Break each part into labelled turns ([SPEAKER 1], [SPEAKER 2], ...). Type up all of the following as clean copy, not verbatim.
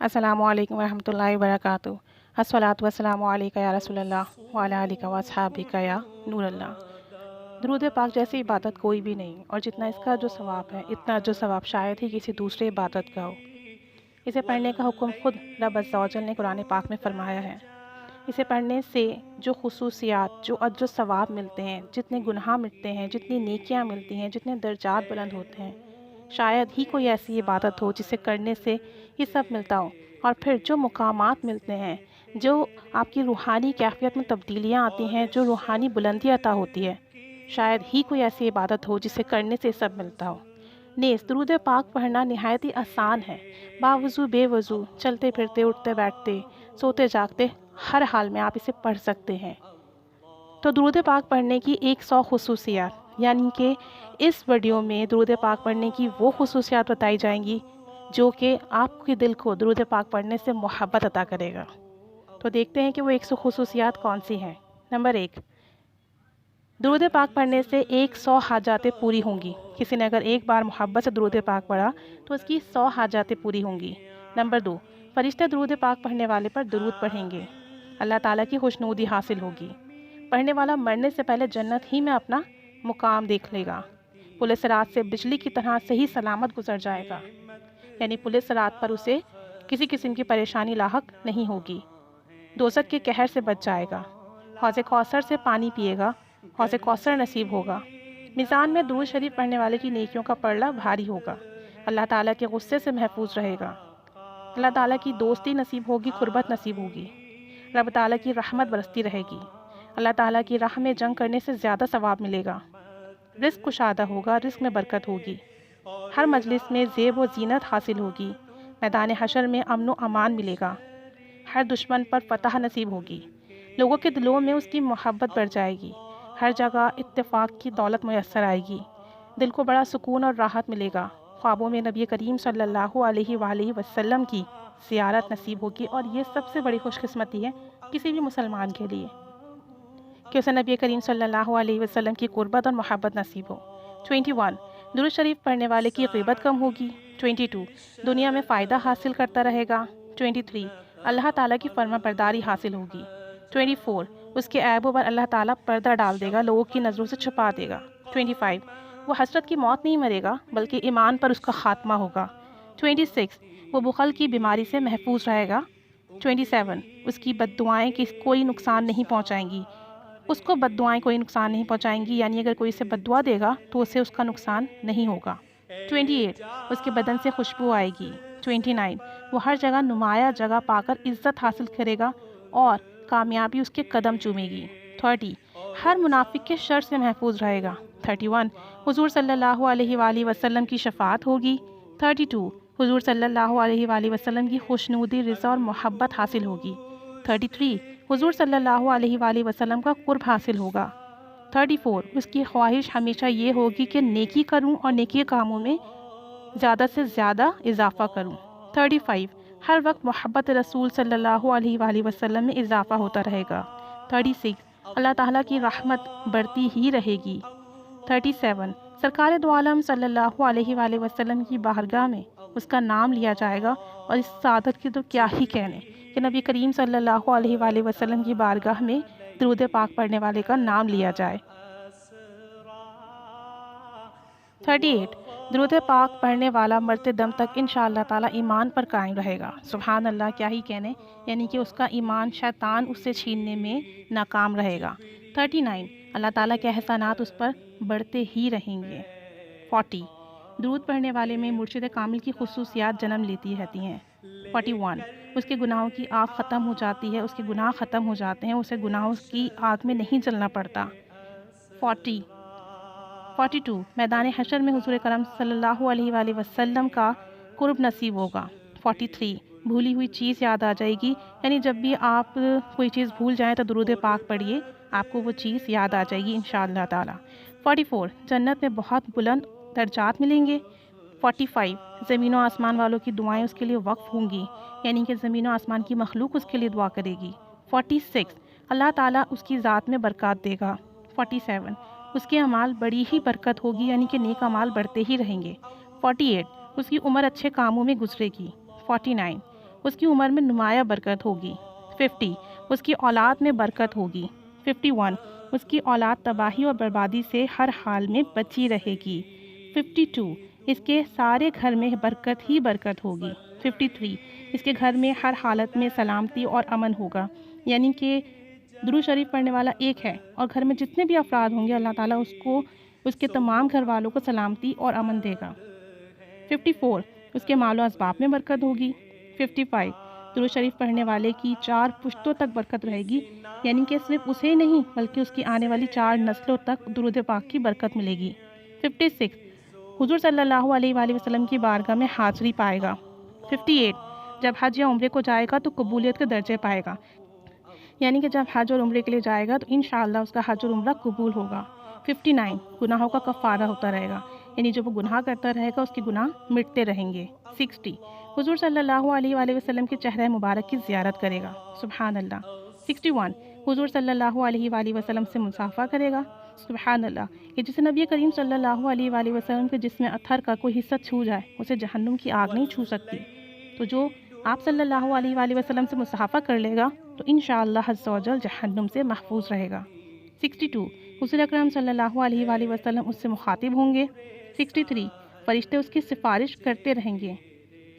[SPEAKER 1] السلام علیکم ورحمۃ اللہ وبرکاتہ۔ الصلاۃ والسلام علیک یا رسول اللہ وعلی آلک و اصحابک یا نور اللہ۔ درود پاک جیسی عبادت کوئی بھی نہیں، اور جتنا اس کا جو ثواب ہے اتنا جو ثواب شاید ہی کسی دوسرے عبادت کا ہو۔ اسے پڑھنے کا حکم خود رب عز و جل نے قرآن پاک میں فرمایا ہے۔ اسے پڑھنے سے جو خصوصیات، جو اجر و ثواب ملتے ہیں، جتنے گناہ مٹتے ہیں، جتنی نیکیاں ملتی ہیں، جتنے درجات بلند ہوتے ہیں، شاید ہی کوئی ایسی عبادت ہو جسے کرنے سے یہ سب ملتا ہو۔ اور پھر جو مقامات ملتے ہیں، جو آپ کی روحانی کیفیت میں تبدیلیاں آتی ہیں، جو روحانی بلندی عطا ہوتی ہے، شاید ہی کوئی ایسی عبادت ہو جسے کرنے سے یہ سب ملتا ہو۔ نیز درود پاک پڑھنا نہایت ہی آسان ہے۔ باوضو بے وضو، چلتے پھرتے، اٹھتے بیٹھتے، سوتے جاگتے، ہر حال میں آپ اسے پڑھ سکتے ہیں۔ تو درود پاک پڑھنے کی 100 خصوصیات، یعنی کہ اس ویڈیو میں درود پاک پڑھنے کی وہ خصوصیات بتائی جائیں گی جو کہ آپ کے دل کو درود پاک پڑھنے سے محبت عطا کرے گا۔ تو دیکھتے ہیں کہ وہ 100 خصوصیات کون سی ہیں۔ نمبر 1، درود پاک پڑھنے سے 100 حاجاتیں پوری ہوں گی۔ کسی نے اگر ایک بار محبت سے درود پاک پڑھا تو اس کی 100 حاجاتیں پوری ہوں گی۔ نمبر 2، فرشتے درود پاک پڑھنے والے پر درود پڑھیں گے، اللہ تعالیٰ کی خوشنودی حاصل ہوگی۔ پڑھنے والا مرنے سے پہلے جنت ہی میں اپنا مقام دیکھ لے گا۔ پل صراط سے بجلی کی طرح صحیح سلامت گزر جائے گا، یعنی پل صراط پر اسے کسی قسم کی پریشانی لاحق نہیں ہوگی۔ دوزخ کے قہر سے بچ جائے گا۔ حوض کوثر سے پانی پیے گا، حوض کوثر نصیب ہوگا۔ میزان میں درود شریف پڑھنے والے کی نیکیوں کا پلڑا بھاری ہوگا۔ اللہ تعالیٰ کے غصے سے محفوظ رہے گا۔ اللہ تعالیٰ کی دوستی نصیب ہوگی، قربت نصیب ہوگی۔ رب تعالیٰ کی رحمت برستی رہے گی۔ اللہ تعالیٰ کی راہ میں جنگ کرنے سے زیادہ ثواب ملے گا۔ رزق کشادہ ہوگا، رزق میں برکت ہوگی۔ ہر مجلس میں زیب و زینت حاصل ہوگی۔ میدان حشر میں امن و امان ملے گا۔ ہر دشمن پر فتح نصیب ہوگی۔ لوگوں کے دلوں میں اس کی محبت بڑھ جائے گی۔ ہر جگہ اتفاق کی دولت میسر آئے گی۔ دل کو بڑا سکون اور راحت ملے گا۔ خوابوں میں نبی کریم صلی اللہ علیہ وآلہ وسلم کی زیارت نصیب ہوگی، اور یہ سب سے بڑی خوش قسمتی ہے کسی بھی مسلمان کے لیے کہ اسے نبی کریم صلی اللہ علیہ وسلم کی قربت اور محبت نصیب ہو۔ 21، درود شریف پڑھنے والے کی غیبت کم ہوگی۔ 22، دنیا میں فائدہ حاصل کرتا رہے گا۔ 23، اللہ تعالیٰ کی فرما برداری حاصل ہوگی۔ 24، اس کے عیبوں پر اللہ تعالیٰ پردہ ڈال دے گا، لوگوں کی نظروں سے چھپا دے گا۔ 25، وہ حسرت کی موت نہیں مرے گا بلکہ ایمان پر اس کا خاتمہ ہوگا۔ 26، وہ بخل کی بیماری سے محفوظ رہے گا۔ 27، اس کی بد دعائیں کوئی نقصان نہیں پہنچائیں گی، اس کو بد دعائیں کوئی نقصان نہیں پہنچائیں گی، یعنی اگر کوئی اسے بد دعا دے گا تو اسے اس کا نقصان نہیں ہوگا۔ 28، اس کے بدن سے خوشبو آئے گی۔ 29، وہ ہر جگہ نمایاں جگہ پا کر عزت حاصل کرے گا اور کامیابی اس کے قدم چومے گی۔ 30، ہر منافق کے شر سے محفوظ رہے گا۔ 31، حضور صلی اللہ علیہ وآلہ وسلم کی شفاعت ہوگی۔ 32، حضور صلی اللہ علیہ وآلہ وسلم کی خوشنودی، رضا اور محبت حاصل ہوگی۔ 33، حضور صلی اللہ علیہ وآلہ وسلم کا قرب حاصل ہوگا۔ 34، اس کی خواہش ہمیشہ یہ ہوگی کہ نیکی کروں اور نیکی کاموں میں زیادہ سے زیادہ اضافہ کروں۔ 35، ہر وقت محبت رسول صلی اللہ علیہ وآلہ وسلم میں اضافہ ہوتا رہے گا۔ 36، اللہ تعالیٰ کی رحمت بڑھتی ہی رہے گی۔ 37، سرکار دو عالم صلی اللہ علیہ وآلہ وسلم کی بارگاہ میں اس کا نام لیا جائے گا، اور اس سعادت کی تو کیا ہی کہنے کہ نبی کریم صلی اللہ علیہ وآلہ وسلم کی بارگاہ میں درود پاک پڑھنے والے کا نام لیا جائے۔ 38، درود پاک پڑھنے والا مرتے دم تک انشاءاللہ تعالیٰ ایمان پر قائم رہے گا۔ سبحان اللہ، کیا ہی کہنے، یعنی کہ اس کا ایمان شیطان اس سے چھیننے میں ناکام رہے گا۔ 39، اللہ تعالیٰ کے احسانات اس پر بڑھتے ہی رہیں گے۔ 40، درود پڑھنے والے میں مرشد کامل کی خصوصیات جنم لیتی رہتی ہیں۔ 41، اس کے گناہوں کی آگ ختم ہو جاتی ہے، اس کے گناہ ختم ہو جاتے ہیں، اسے گناہوں کی آگ میں نہیں جلنا پڑتا۔ 42، میدان حشر میں حضور کرم صلی اللہ علیہ وآلہ وسلم کا قرب نصیب ہوگا۔ 43، بھولی ہوئی چیز یاد آ جائے گی، یعنی جب بھی آپ کوئی چیز بھول جائیں تو درود پاک پڑھیے، آپ کو وہ چیز یاد آ جائے گی انشاءاللہ تعالی۔ 44، جنت میں بہت بلند درجات ملیں گے۔ 45، زمین و آسمان والوں کی دعائیں اس کے لیے وقف ہوں گی، یعنی کہ زمین و آسمان کی مخلوق اس کے لیے دعا کرے گی۔ 46، اللہ تعالیٰ اس کی ذات میں برکات دے گا۔ 47، اس کے اعمال بڑی ہی برکت ہوگی، یعنی کہ نیک اعمال بڑھتے ہی رہیں گے۔ 48، اس کی عمر اچھے کاموں میں گزرے گی۔ 49، اس کی عمر میں نمایاں برکت ہوگی۔ 50 اس کی اولاد میں برکت ہوگی۔ 51 اس کی اولاد تباہی اور بربادی سے ہر حال میں بچی رہے گی۔ 52 اس کے سارے گھر میں برکت ہی برکت ہوگی۔ 53 اس کے گھر میں ہر حالت میں سلامتی اور امن ہوگا، یعنی کہ درود شریف پڑھنے والا ایک ہے اور گھر میں جتنے بھی افراد ہوں گے اللہ تعالیٰ اس کو اس کے تمام گھر والوں کو سلامتی اور امن دے گا۔ 54 اس کے مال و اسباب میں برکت ہوگی۔ 55 درود شریف پڑھنے والے کی 4 پشتوں تک برکت رہے گی، یعنی کہ صرف اسے ہی نہیں بلکہ اس کی آنے والی 4 نسلوں تک درود پاک کی برکت ملے گی۔ 56 حضور صلی اللہ علیہ وآلہ وسلم کی بارگاہ میں حاضری پائے گا۔ 58 جب حج یا عمرے کو جائے گا تو قبولیت کے درجے پائے گا، یعنی کہ جب حج اور عمرے کے لیے جائے گا تو انشاءاللہ اس کا حج اور عمرہ قبول ہوگا۔ 59 گناہوں کا کفارہ ہوتا رہے گا، یعنی جو وہ گناہ کرتا رہے گا اس کے گناہ مٹتے رہیں گے۔ 60 حضور صلی اللہ علیہ وآلہ وسلم کے چہرہ مبارک کی زیارت کرے گا، سبحان اللہ۔ 61 حضور صلی اللہ علیہ وآلہ وسلم سے مصافحہ کرے گا، سبحان اللہ، کہ جسے نبی کریم صلی اللہ علیہ وآلہ وسلم کے جسم اطہر کا کوئی حصہ چھو جائے اسے جہنم کی آگ نہیں چھو سکتی، تو جو آپ صلی اللہ علیہ وآلہ وسلم سے مصافحہ کر لے گا تو انشاءاللہ عز و جل جہنم سے محفوظ رہے گا۔ 62 حضور اکرم صلی اللہ علیہ وآلہ وسلم اس سے مخاطب ہوں گے۔ 63 فرشتے اس کی سفارش کرتے رہیں گے۔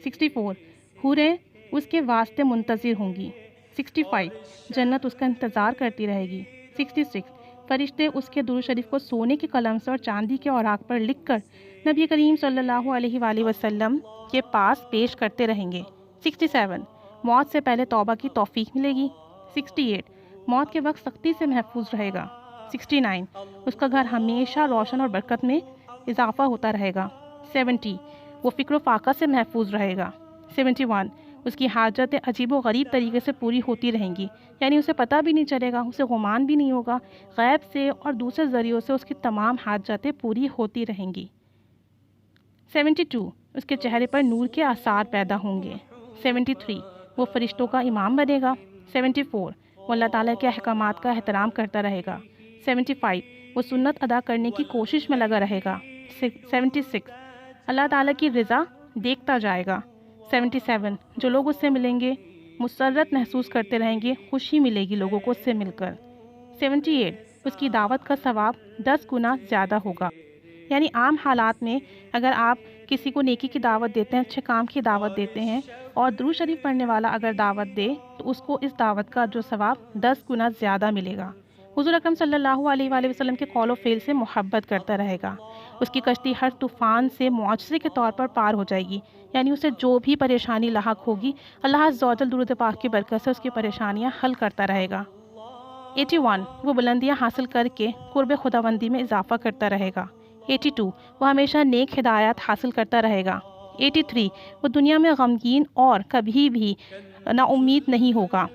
[SPEAKER 1] 64 حوریں اس کے واسطے منتظر ہوں گی۔ 65 جنت اس کا انتظار کرتی رہے گی۔ 66 فرشتے اس کے درود شریف کو سونے کے قلم سے اور چاندی کے اوراق پر لکھ کر نبی کریم صلی اللہ علیہ وآلہ وسلم کے پاس پیش کرتے رہیں گے۔ 67 موت سے پہلے توبہ کی توفیق ملے گی۔ 68 موت کے وقت سختی سے محفوظ رہے گا۔ 69 اس کا گھر ہمیشہ روشن اور برکت میں اضافہ ہوتا رہے گا۔ 70 وہ فکر و فاقہ سے محفوظ رہے گا۔ 71 اس کی حاجتیں عجیب و غریب طریقے سے پوری ہوتی رہیں گی، یعنی اسے پتہ بھی نہیں چلے گا، اسے گمان بھی نہیں ہوگا، غیب سے اور دوسرے ذریعوں سے اس کی تمام حاجتیں پوری ہوتی رہیں گی۔ 72 اس کے چہرے پر نور کے آثار پیدا ہوں گے۔ 73 وہ فرشتوں کا امام بنے گا۔ 74 وہ اللہ تعالیٰ کے احکامات کا احترام کرتا رہے گا۔ 75 وہ سنت ادا کرنے کی کوشش میں لگا رہے گا۔ 76 اللہ تعالیٰ کی رضا دیکھتا جائے گا۔ 77 جو لوگ اس سے ملیں گے مسرت محسوس کرتے رہیں گے، خوشی ملے گی لوگوں کو اس سے مل کر۔ 78 اس کی دعوت کا ثواب 10 گنا زیادہ ہوگا، یعنی عام حالات میں اگر آپ کسی کو نیکی کی دعوت دیتے ہیں، اچھے کام کی دعوت دیتے ہیں اور درود شریف پڑھنے والا اگر دعوت دے تو اس کو اس دعوت کا جو ثواب 10 گنا زیادہ ملے گا۔ حضور اکرم صلی اللہ علیہ وآلہ وسلم کے قول و فعل سے محبت کرتا رہے گا۔ اس کی کشتی ہر طوفان سے معجزے کے طور پر پار ہو جائے گی، یعنی اسے جو بھی پریشانی لاحق ہوگی اللہ عز و جل درود پاک کی برکت سے اس کی پریشانیاں حل کرتا رہے گا۔ 81 وہ بلندیاں حاصل کر کے قرب خداوندی میں اضافہ کرتا رہے گا۔ 82 وہ ہمیشہ نیک ہدایات حاصل کرتا رہے گا۔ 83 وہ دنیا میں غمگین اور کبھی بھی نا امید نہیں ہوگا۔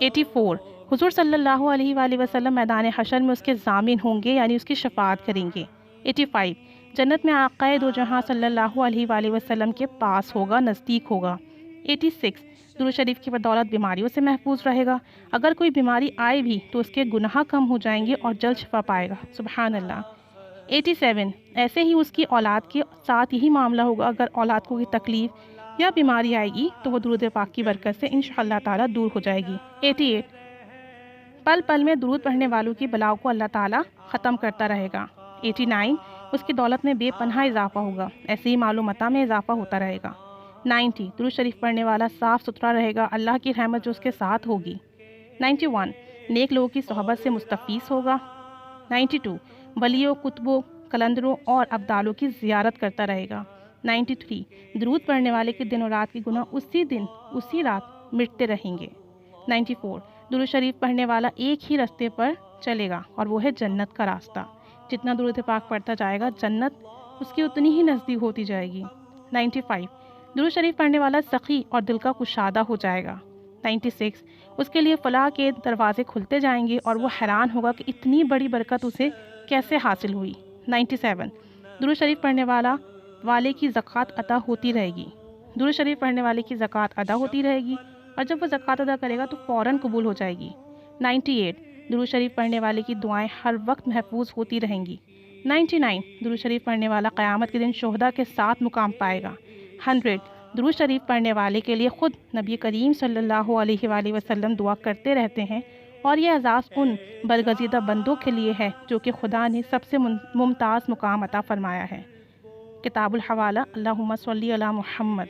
[SPEAKER 1] 84 حضور صلی اللہ علیہ وآلہ وسلم میدان حشر میں اس کے ضامن ہوں گے، یعنی اس کی شفاعت کریں گے۔ 85 جنت میں آقا دو جہاں صلی اللہ علیہ وآلہ وسلم کے پاس ہوگا، نزدیک ہوگا۔ 86 درود شریف کی بدولت بیماریوں سے محفوظ رہے گا، اگر کوئی بیماری آئے بھی تو اس کے گناہ کم ہو جائیں گے اور جلد شفا پائے گا، سبحان اللہ۔ 87 ایسے ہی اس کی اولاد کے ساتھ یہی معاملہ ہوگا، اگر اولاد کو کوئی تکلیف یا بیماری آئے گی تو وہ درود پاک کی برکت سے انشاءاللہ تعالیٰ دور ہو جائے گی۔ 88 پل پل میں درود پڑھنے والوں کی بلاؤں کو اللہ تعالیٰ ختم کرتا رہے گا۔ 89 اس کی دولت میں بے پناہ اضافہ ہوگا، ایسے ہی مال و متاع میں اضافہ ہوتا رہے گا۔ 90 درود شریف پڑھنے والا صاف ستھرا رہے گا، اللہ کی رحمت جو اس کے ساتھ ہوگی۔ 91 نیک لوگوں کی صحبت سے مستفیض ہوگا۔ 92 ولیوں، کتبوں، کلندروں اور ابدالوں کی زیارت کرتا رہے گا۔ 93 درود پڑھنے والے کے دن و رات کے گناہ اسی دن اسی رات مٹتے رہیں گے۔ 94 درود شریف پڑھنے والا ایک ہی راستے پر چلے گا اور وہ ہے جنت کا راستہ، جتنا درود پاک پڑھتا جائے گا جنت اس کی اتنی ہی نزدیک ہوتی جائے گی۔ 95 درود شریف پڑھنے والا سخی اور دل کا کشادہ ہو جائے گا۔ 96 اس کے لیے فلاح کے دروازے کھلتے جائیں گے اور وہ حیران ہوگا کہ اتنی بڑی برکت اسے کیسے حاصل ہوئی۔ 97 درود شریف پڑھنے والے کی زکوٰۃ ادا ہوتی رہے گی، درود شریف پڑھنے والے کی زکوٰۃ ادا ہوتی رہے گی اور جب وہ زکوٰۃ ادا کرے گا تو فوراً قبول ہو جائے گی۔ 98 درود شریف پڑھنے والے کی دعائیں ہر وقت محفوظ ہوتی رہیں گی۔ 99 درود شریف پڑھنے والا قیامت کے دن شہداء کے ساتھ مقام پائے گا۔ 100 درود شریف پڑھنے والے کے لیے خود نبی کریم صلی اللہ علیہ وآلہ وسلم دعا کرتے رہتے ہیں، اور یہ اعزاز ان برگزیدہ بندوں کے لیے ہے جو کہ خدا نے سب سے ممتاز مقام عطا فرمایا ہے۔ کتاب الحوالہ، اللہم صلی علی محمد۔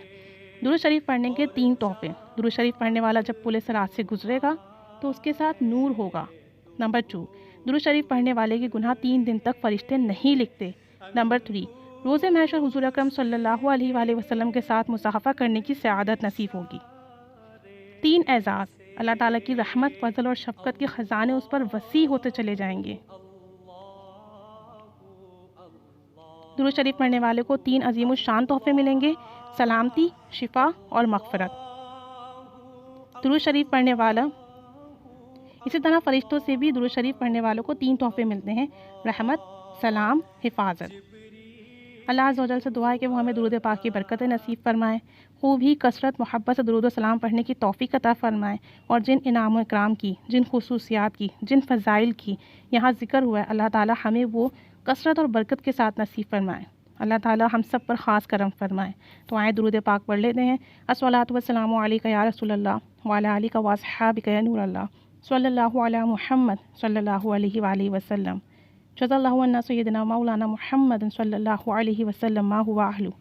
[SPEAKER 1] درود شریف پڑھنے کے 3 تحفے۔ درود شریف پڑھنے والا جب پل صراط سے گزرے گا تو اس کے ساتھ نور ہوگا۔ نمبر 2، درود شریف پڑھنے والے کے گناہ 3 دن تک فرشتے نہیں لکھتے۔ نمبر 3، روز محشر حضور اکرم صلی اللہ علیہ وآلہ وسلم کے ساتھ مصافحہ کرنے کی سعادت نصیب ہوگی۔ 3 اعزاز، اللہ تعالیٰ کی رحمت، فضل اور شفقت کے خزانے اس پر وسیع ہوتے چلے جائیں گے۔ درود شریف پڑھنے والے کو 3 عظیم الشان تحفے ملیں گے: سلامتی، شفا اور مغفرت۔ درود شریف پڑھنے والا، اسی طرح فرشتوں سے بھی درود شریف پڑھنے والوں کو 3 تحفے ملتے ہیں: رحمت، سلام، حفاظت۔ اللہ عز و جل سے دعا ہے کہ وہ ہمیں درود پاک کی برکت نصیب فرمائے، خوب ہی کثرت محبت سے درود و سلام پڑھنے کی توفیق عطا فرمائے، اور جن انعام و اکرام کی، جن خصوصیات کی، جن فضائل کی یہاں ذکر ہوا ہے، اللہ تعالیٰ ہمیں وہ کثرت اور برکت کے ساتھ نصیب فرمائے۔ اللہ تعالیٰ ہم سب پر خاص کرم فرمائے۔ تو آئیں درود پاک پڑھ لیتے ہیں۔ الصلاۃ والسلام علیک یا رسول اللہ وعلی آلک و اصحابک یا نور اللہ، صلی اللہ علی محمد صلی اللہ علیہ وآلہ وسلم، جزا اللہ عنا سیدنا مولانا محمد صلی اللہ علیہ وسلم ما هو اہلہ،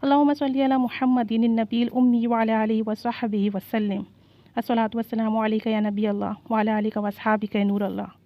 [SPEAKER 1] اللہم صلی علی محمد النبی الامی وعلی آلہ وصحبہ وسلم، الصلاۃ والسلام علیک یا نبی اللہ وعلی آلک و اصحابک یا نور اللہ۔